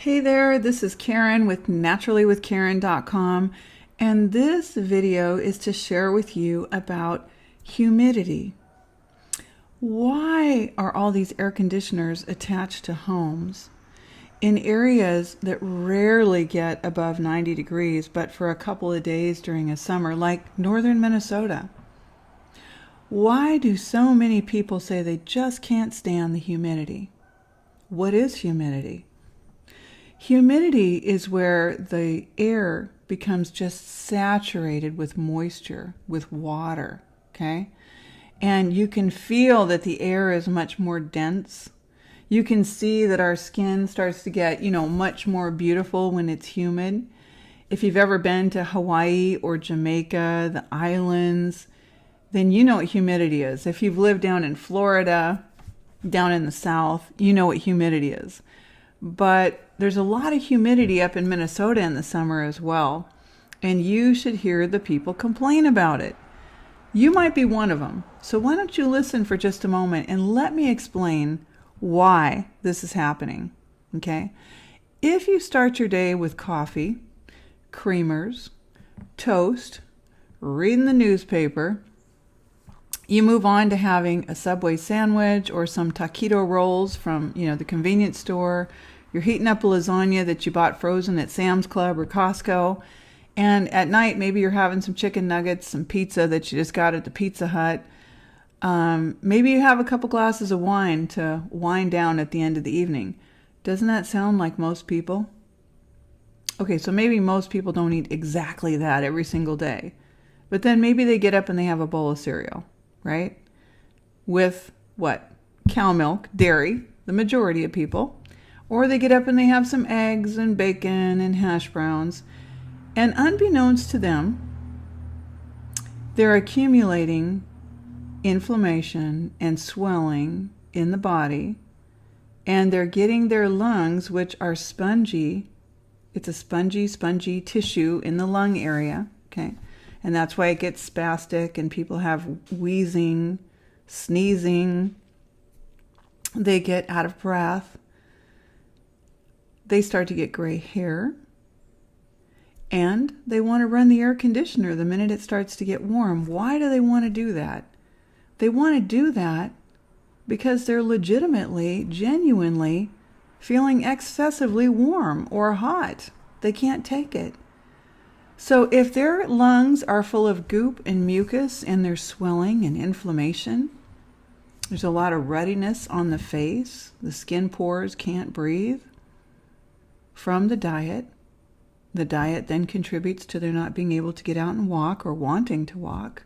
Hey there, this is Karen with naturallywithkaren.com, and this video is to share with you about humidity. Why are all these air conditioners attached to homes in areas that rarely get above 90 degrees, but for a couple of days during a summer, like northern Minnesota? Why do so many people say they just can't stand the humidity? What is humidity? Humidity is where the air becomes just saturated with moisture, with water, okay? And you can feel that the air is much more dense. You can see that our skin starts to get, much more beautiful when it's humid. If you've ever been to Hawaii or Jamaica, the islands, then you know what humidity is. If you've lived down in Florida, down in the South, you know what humidity is. But there's a lot of humidity up in Minnesota in the summer as well, and you should hear the people complain about it. You might be one of them, so why don't you listen for just a moment and let me explain why this is happening, okay? If you start your day with coffee, creamers, toast, reading the newspaper, you move on to having a Subway sandwich or some taquito rolls from, the convenience store. You're heating up a lasagna that you bought frozen at Sam's Club or Costco. And at night, maybe you're having some chicken nuggets, some pizza that you just got at the Pizza Hut. Maybe you have a couple glasses of wine to wind down at the end of the evening. Doesn't that sound like most people? Okay, so maybe most people don't eat exactly that every single day. But then maybe they get up and they have a bowl of cereal, right? With what? Cow milk, dairy, the majority of people. Or they get up and they have some eggs and bacon and hash browns. And unbeknownst to them, they're accumulating inflammation and swelling in the body. And they're getting their lungs, which are spongy. It's a spongy tissue in the lung area, okay? And that's why it gets spastic and people have wheezing, sneezing. They get out of breath. They start to get gray hair. And they want to run the air conditioner the minute it starts to get warm. Why do they want to do that? They want to do that because they're legitimately, genuinely feeling excessively warm or hot. They can't take it. So if their lungs are full of goop and mucus and they're swelling and inflammation, there's a lot of ruddiness on the face, the skin pores can't breathe from the diet. The diet then contributes to their not being able to get out and walk or wanting to walk.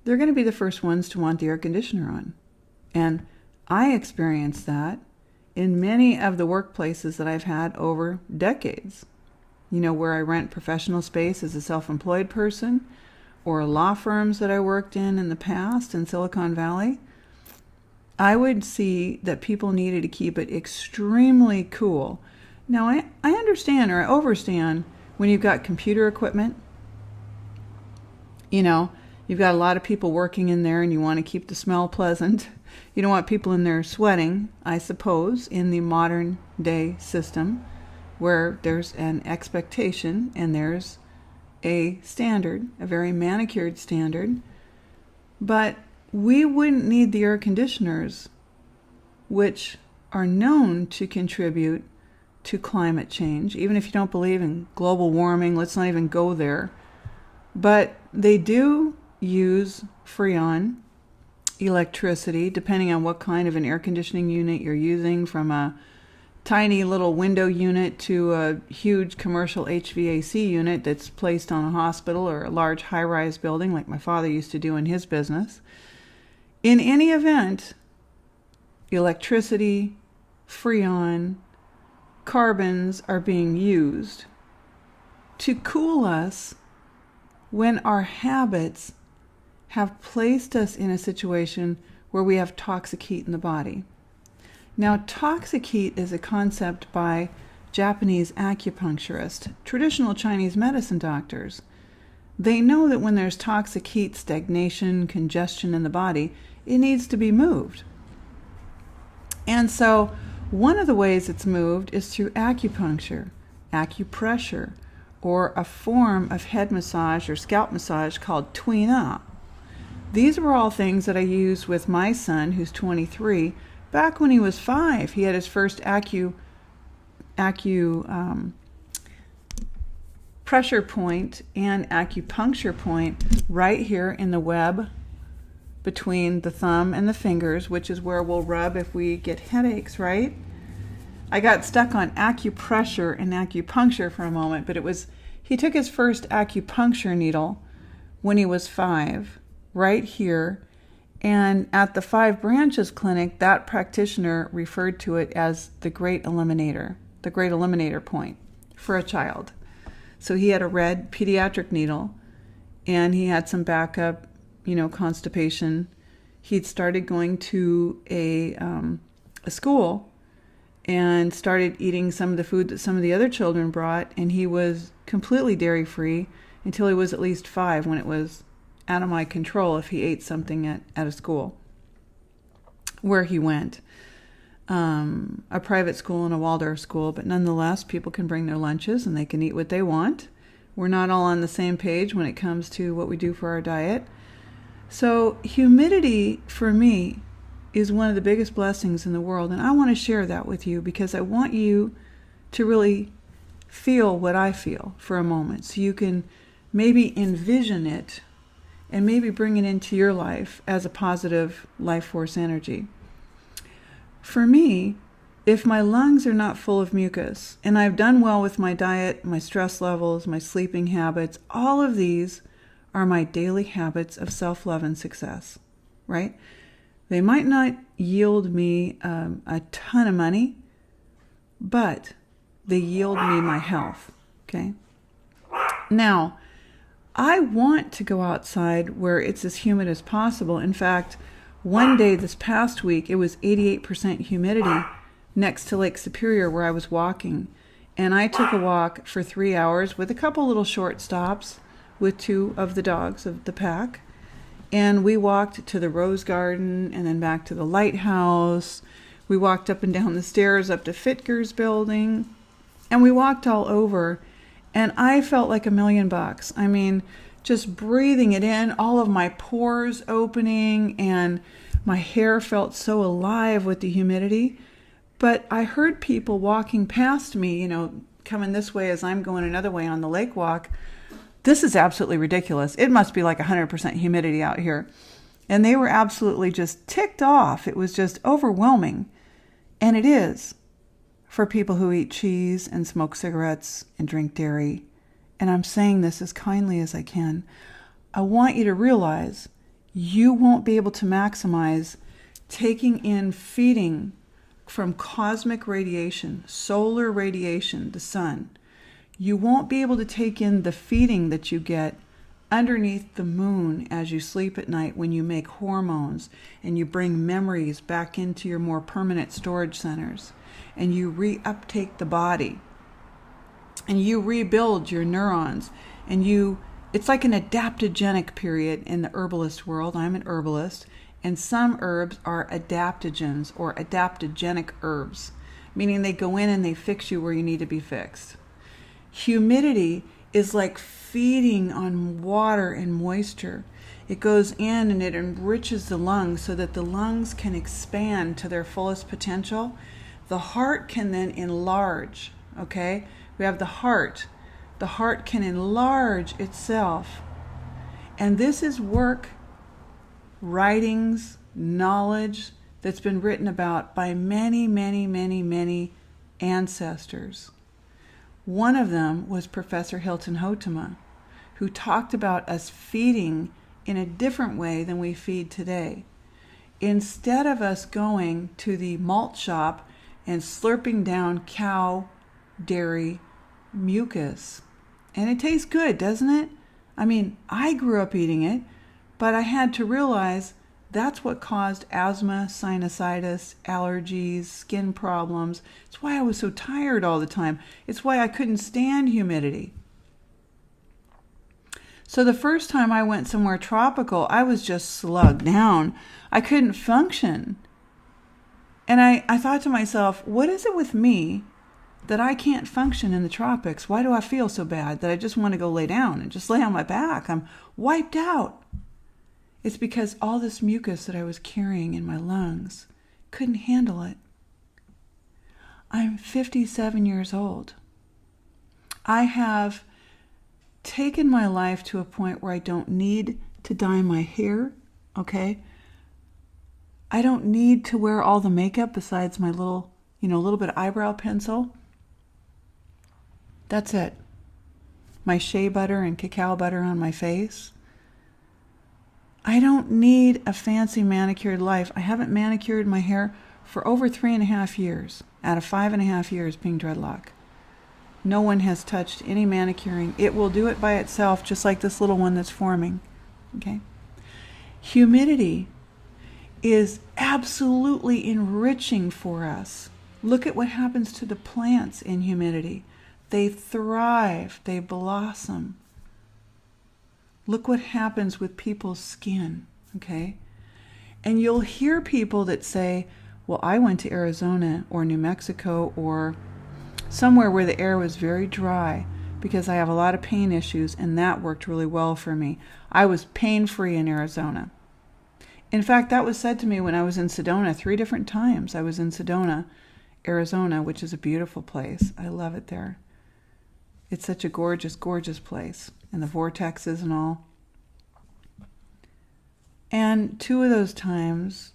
They're going to be the first ones to want the air conditioner on. And I experienced that in many of the workplaces that I've had over decades. Where I rent professional space as a self-employed person, or law firms that I worked in the past in Silicon Valley, I would see that people needed to keep it extremely cool. Now, I understand or I overstand when you've got computer equipment. You've got a lot of people working in there and you want to keep the smell pleasant. You don't want people in there sweating, I suppose, in the modern day system, where there's an expectation and there's a standard, a very manicured standard. But we wouldn't need the air conditioners, which are known to contribute to climate change. Even if you don't believe in global warming, let's not even go there. But they do use Freon electricity, depending on what kind of an air conditioning unit you're using, from a tiny little window unit to a huge commercial HVAC unit that's placed on a hospital or a large high-rise building like my father used to do in his business. In any event, electricity, Freon, carbons are being used to cool us when our habits have placed us in a situation where we have toxic heat in the body. Now, toxic heat is a concept by Japanese acupuncturists, traditional Chinese medicine doctors. They know that when there's toxic heat, stagnation, congestion in the body, it needs to be moved. And so One of the ways it's moved is through acupuncture, acupressure, or a form of head massage or scalp massage called Couldnt. These were all things that I used with my son, who's 23. Back when he was 5, he had his first pressure point and acupuncture point right here in the web between the thumb and the fingers, which is where we'll rub if we get headaches, right? I got stuck on acupressure and acupuncture for a moment, but he took his first acupuncture needle when he was 5, right here. And at the Five Branches Clinic, that practitioner referred to it as the great eliminator point for a child. So he had a red pediatric needle, and he had some backup, constipation. He'd started going to a school and started eating some of the food that some of the other children brought, and he was completely dairy-free until he was at least 5, when it was out of my control if he ate something at a school where he went. A private school and a Waldorf school, but nonetheless, people can bring their lunches and they can eat what they want. We're not all on the same page when it comes to what we do for our diet. So humidity, for me, is one of the biggest blessings in the world, and I want to share that with you because I want you to really feel what I feel for a moment, so you can maybe envision it and maybe bring it into your life as a positive life force energy. For me, if my lungs are not full of mucus, and I've done well with my diet, my stress levels, my sleeping habits, all of these are my daily habits of self-love and success, right? They might not yield me a ton of money, but they yield me my health, okay? Now, I want to go outside where it's as humid as possible. In fact, one day this past week, it was 88% humidity next to Lake Superior where I was walking. And I took a walk for 3 hours with a couple little short stops with 2 of the dogs of the pack. And we walked to the Rose Garden and then back to the lighthouse. We walked up and down the stairs up to Fitger's building. And we walked all over. And I felt like $1,000,000. I mean, just breathing it in, all of my pores opening, and my hair felt so alive with the humidity. But I heard people walking past me, coming this way as I'm going another way on the lake walk. This is absolutely ridiculous. It must be like 100% humidity out here. And they were absolutely just ticked off. It was just overwhelming. And it is for people who eat cheese and smoke cigarettes and drink dairy. And I'm saying this as kindly as I can. I want you to realize you won't be able to maximize taking in feeding from cosmic radiation, solar radiation, the sun. You won't be able to take in the feeding that you get underneath the moon as you sleep at night when you make hormones and you bring memories back into your more permanent storage centers and you reuptake the body and you rebuild your neurons and it's like an adaptogenic period in the herbalist world. I'm an herbalist, and some herbs are adaptogens or adaptogenic herbs, meaning they go in and they fix you where you need to be fixed. Humidity is like feeding on water and moisture. It goes in and it enriches the lungs so that the lungs can expand to their fullest potential. The heart can then enlarge, okay? We have the heart. The heart can enlarge itself. And this is work, writings, knowledge that's been written about by many, many, many, many ancestors. One of them was Professor Hilton Hotema, who talked about us feeding in a different way than we feed today. Instead of us going to the malt shop and slurping down cow dairy mucus, and it tastes good, doesn't it? I mean, I grew up eating it, but I had to realize that's what caused asthma, sinusitis, allergies, skin problems. It's why I was so tired all the time. It's why I couldn't stand humidity. So the first time I went somewhere tropical, I was just slugged down. I couldn't function. And I thought to myself, what is it with me that I can't function in the tropics? Why do I feel so bad that I just want to go lay down and just lay on my back? I'm wiped out. It's because all this mucus that I was carrying in my lungs couldn't handle it. I'm 57 years old. I have taken my life to a point where I don't need to dye my hair, okay? I don't need to wear all the makeup besides my little bit of eyebrow pencil. That's it. My shea butter and cacao butter on my face. I don't need a fancy manicured life. I haven't manicured my hair for over 3.5 years, out of 5.5 years being dreadlock. No one has touched any manicuring. It will do it by itself, just like this little one that's forming. Okay? Humidity is absolutely enriching for us. Look at what happens to the plants in humidity. They thrive, they blossom. Look what happens with people's skin, okay? And you'll hear people that say, well, I went to Arizona or New Mexico or somewhere where the air was very dry because I have a lot of pain issues, and that worked really well for me. I was pain-free in Arizona. In fact, that was said to me when I was in Sedona 3 different times. I was in Sedona, Arizona, which is a beautiful place. I love it there. It's such a gorgeous, gorgeous place. And the vortexes and all. And 2 of those times,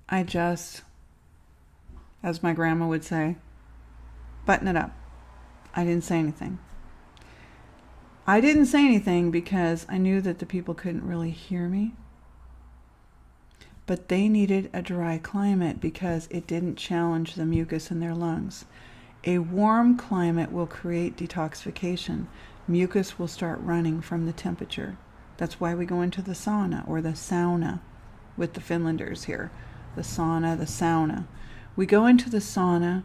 I just, as my grandma would say, button it up. I didn't say anything. I didn't say anything because I knew that the people couldn't really hear me. But they needed a dry climate because it didn't challenge the mucus in their lungs. A warm climate will create detoxification. Mucus will start running from the temperature. That's why we go into the sauna or the sauna with the Finlanders here. The sauna, the sauna. We go into the sauna.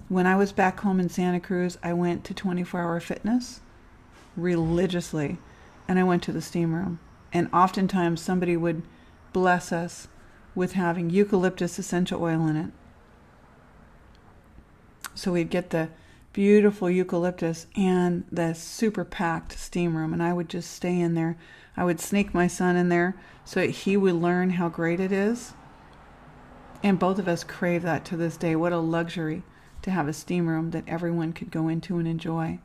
When I was back home in Santa Cruz, I went to 24-hour fitness religiously, and I went to the steam room. And oftentimes somebody would bless us with having eucalyptus essential oil in it. So we'd get the beautiful eucalyptus and the super packed steam room, and I would just stay in there. I would sneak my son in there so that he would learn how great it is. And both of us crave that to this day. What a luxury to have a steam room that everyone could go into and enjoy.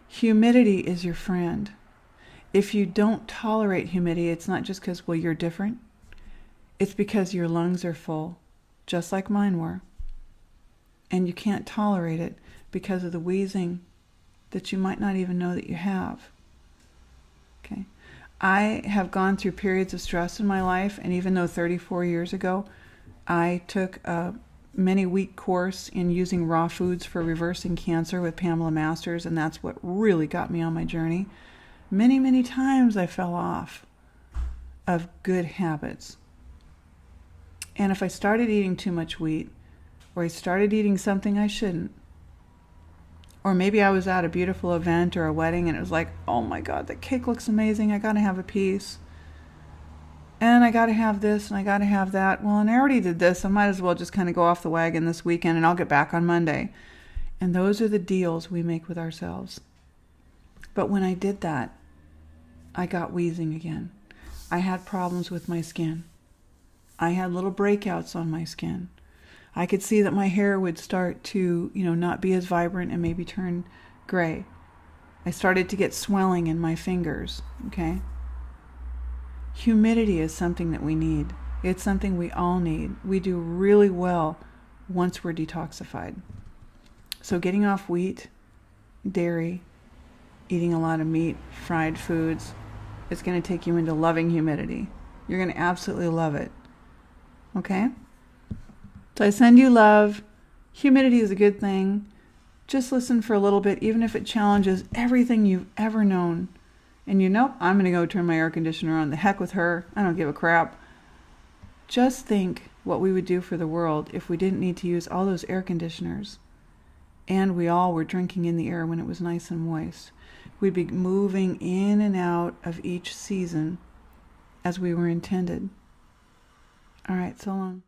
Humidity is your friend. If you don't tolerate humidity, it's not just because, well, you're different. It's because your lungs are full, just like mine were. And you can't tolerate it because of the wheezing that you might not even know that you have. Okay. I have gone through periods of stress in my life, and even though 34 years ago, I took a many-week course in using raw foods for reversing cancer with Pamela Masters, and that's what really got me on my journey. Many, many times I fell off of good habits. And if I started eating too much wheat, or I started eating something I shouldn't, or maybe I was at a beautiful event or a wedding and it was like, oh my God, that cake looks amazing, I gotta have a piece. And I gotta have this and I gotta have that. Well, and I already did this, I might as well just kind of go off the wagon this weekend and I'll get back on Monday. And those are the deals we make with ourselves. But when I did that, I got wheezing again. I had problems with my skin. I had little breakouts on my skin. I could see that my hair would start to, not be as vibrant and maybe turn gray. I started to get swelling in my fingers, okay? Humidity is something that we need. It's something we all need. We do really well once we're detoxified. So getting off wheat, dairy, eating a lot of meat, fried foods, it's going to take you into loving humidity. You're going to absolutely love it. Okay? So I send you love. Humidity is a good thing. Just listen for a little bit, even if it challenges everything you've ever known. And I'm going to go turn my air conditioner on. The heck with her. I don't give a crap. Just think what we would do for the world if we didn't need to use all those air conditioners. And we all were drinking in the air when it was nice and moist. We'd be moving in and out of each season as we were intended. All right, so long.